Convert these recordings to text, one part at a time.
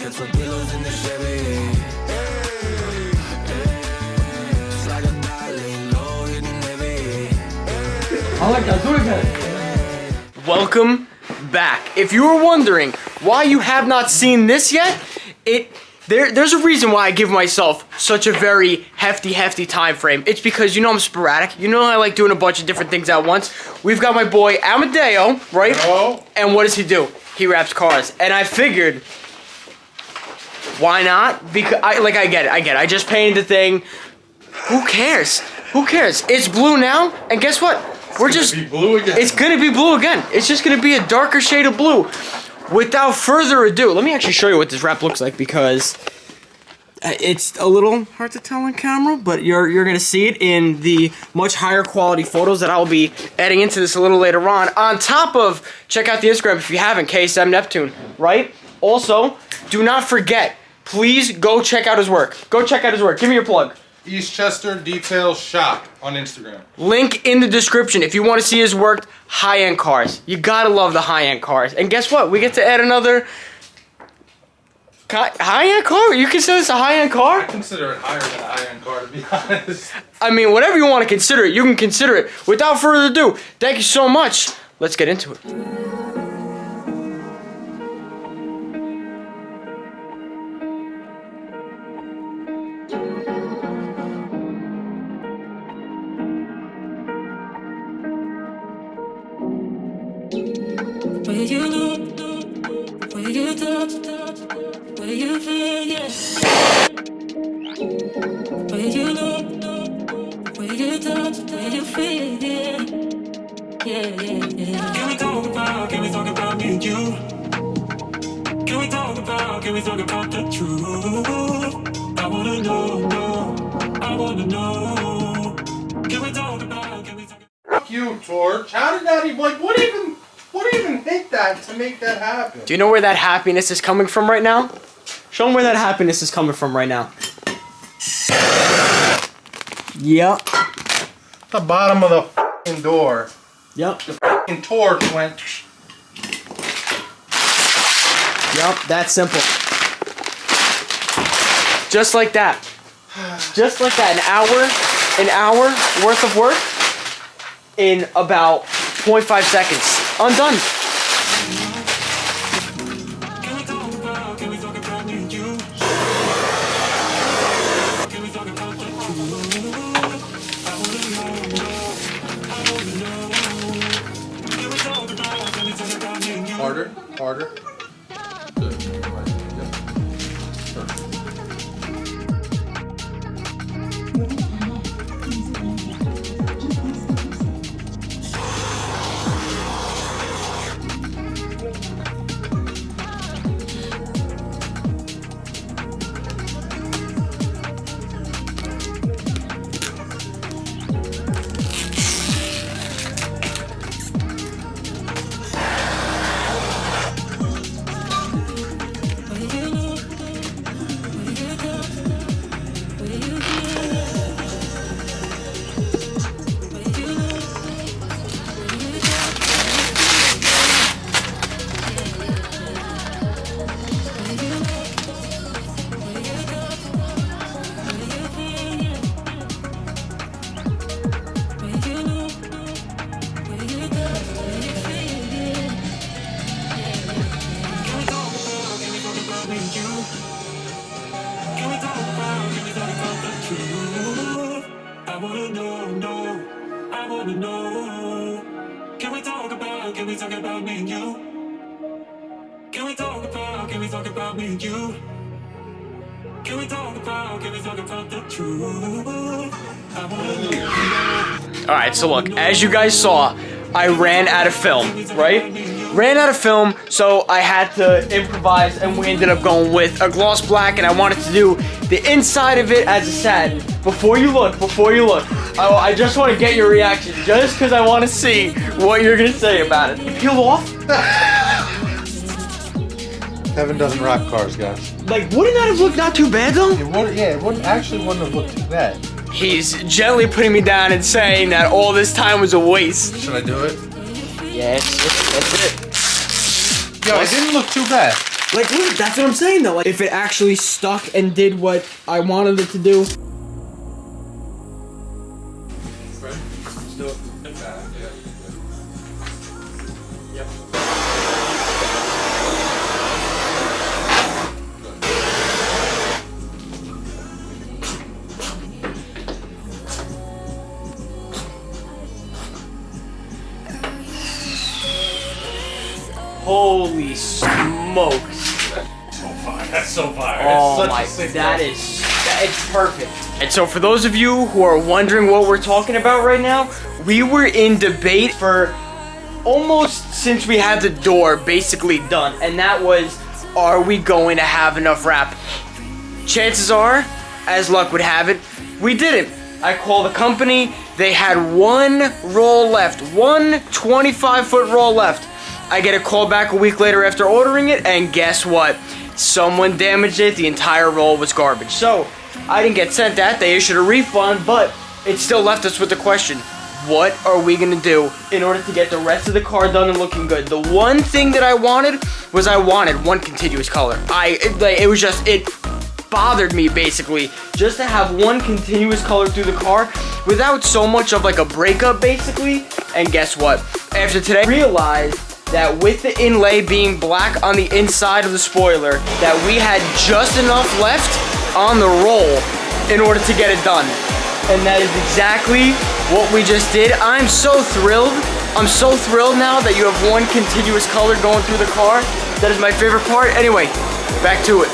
Get some pillows in the Chevy. It's like a darling, low hitting heavy. I like that. Do it again. Welcome back. If you were wondering why you have not seen this yet, there's a reason why I give myself such a very hefty time frame. It's because you know I'm sporadic. You know I like doing a bunch of different things at once. We've got my boy Amadeo, right? Hello? And what does he do? He wraps cars. And I figured, why not? Because I get it. I just painted the thing. Who cares? Who cares? It's blue now, and guess what? It's gonna be blue again. It's just gonna be a darker shade of blue. Without further ado, let me actually show you what this wrap looks like because it's a little hard to tell on camera, but you're gonna see it in the much higher quality photos that I'll be adding into this a little later on. On top of, check out the Instagram if you haven't, KSM Neptune, right? Also, do not forget, please go check out his work. Go check out his work. Give me your plug. Eastchester Detail Shop on Instagram. Link in the description if you want to see his work. High-end cars. You gotta love the high-end cars. And guess what? We get to add another high-end car? You consider this a high-end car? I consider it higher than a high-end car, to be honest. I mean, whatever you want to consider it, you can consider it. Without further ado, thank you so much. Let's get into it. Where you look, where you touch, where you feel, yeah. Where you look, where you touch, where you feel, yeah. Yeah. Can we talk about me and you? Can we talk about the truth? I wanna know. Can we talk about? Fuck you, Torch. How did that even, like, what even hit that to make that happen? Do you know where that happiness is coming from right now? Show them where that happiness is coming from right now. Yep. The bottom of the fucking door. Yep. The fucking torch went. Yep, that's simple. Just like that. Just like that. An hour worth of work in about 0.5 seconds. Undone. Harder. Good. I wanna know. Can we talk about me and you? Can we talk about me and you? Can we talk about the truth? I wanna know. Alright, so look, as you guys saw, I ran out of film, right? Ran out of film, so I had to improvise, and we ended up going with a gloss black, and I wanted to do the inside of it as a satin. Before you look, I just want to get your reaction, just because I want to see what you're going to say about it. You peel off? Kevin doesn't wrap cars, guys. Like, wouldn't that have looked not too bad, though? It wouldn't have looked too bad. He's gently putting me down and saying that all this time was a waste. Should I do it? Yeah, that's it. Yo, it didn't look too bad. Like, look, that's what I'm saying though. Like, if it actually stuck and did what I wanted it to do. Holy smokes. That's so fire. Oh my, it's perfect. And so for those of you who are wondering what we're talking about right now, we were in debate for almost since we had the door basically done. And that was, are we going to have enough wrap? Chances are, as luck would have it, we didn't. I called the company, they had one roll left, one 25-foot roll left. I get a call back a week later after ordering it, and guess what? Someone damaged it, the entire roll was garbage. So, I didn't get sent that, they issued a refund, but it still left us with the question, what are we gonna do in order to get the rest of the car done and looking good? The one thing that I wanted was one continuous color. It bothered me basically, just to have one continuous color through the car without so much of like a breakup basically. And guess what? After today, I realized that with the inlay being black on the inside of the spoiler, that we had just enough left on the roll in order to get it done. And that is exactly what we just did. I'm so thrilled. I'm so thrilled now that you have one continuous color going through the car. That is my favorite part. Anyway, back to it.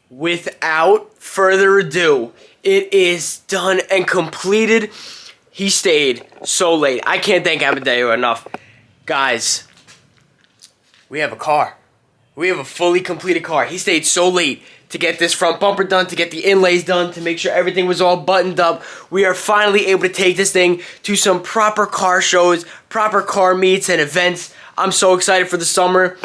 Without further ado, it is done and completed. He stayed so late. I can't thank Amadeo enough. Guys, we have a car. We have a fully completed car. He stayed so late to get this front bumper done, to get the inlays done, to make sure everything was all buttoned up. We are finally able to take this thing to some proper car shows, proper car meets and events. I'm so excited for the summer.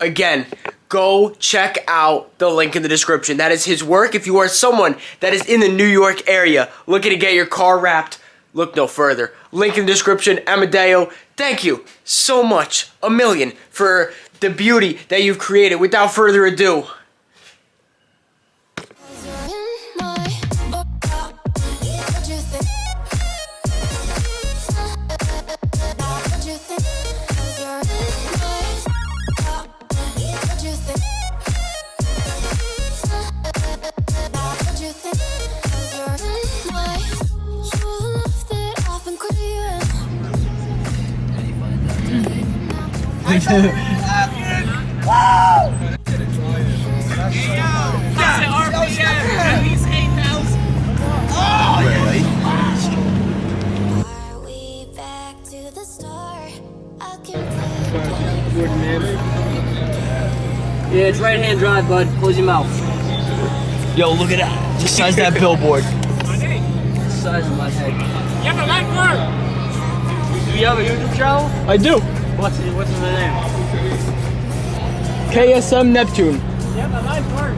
Again, go check out the link in the description. That is his work. If you are someone that is in the New York area looking to get your car wrapped, look no further. Link in the description. Amadeo, thank you so much, a million, for the beauty that you've created. Without further ado, Yeah, it's right-hand drive, bud. Close your mouth. yo, look at that. The size of that billboard. The size of my head. You have a light work. Do you have a YouTube channel? I do. What's the name? KSM Neptune. You have a light work.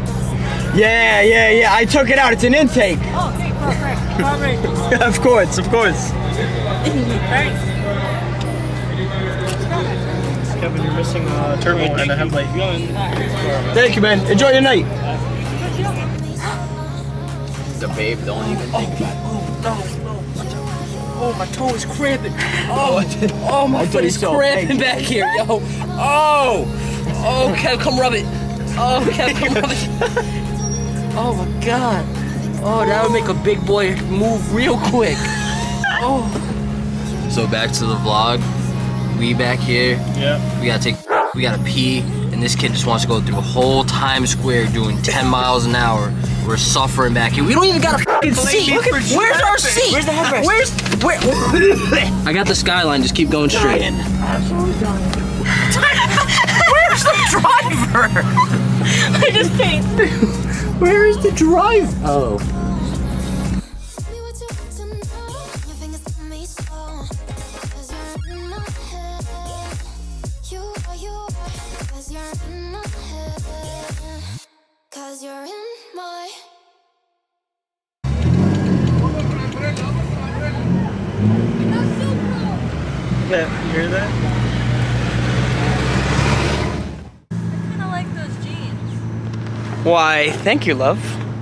Yeah. I took it out. It's an intake. Oh, okay, perfect. Of course. Thanks. Kevin, you're missing a turbo and a headlight. Thank you, man. Enjoy your night. The babe, don't even think about it. Oh, my toe is cramping. Oh, my foot is cramping back here, yo. Oh, Kev, come rub it. Oh, Kev, come rub it. Oh, my God. Oh, that would make a big boy move real quick. Oh. So back to the vlog. We back here. Yeah. We gotta pee, and this kid just wants to go through a whole Times Square doing 10 miles an hour. We're suffering back here. We don't even got a fucking seat. Look at, where's our seat? Where's the headrest? Where? I got the skyline, just keep going straight. Where's the driver? I just can't. Where is the drive? Oh. in my head, 'cause you're in my. Yeah, you hear that? I kind of like those jeans. Why, thank you, love.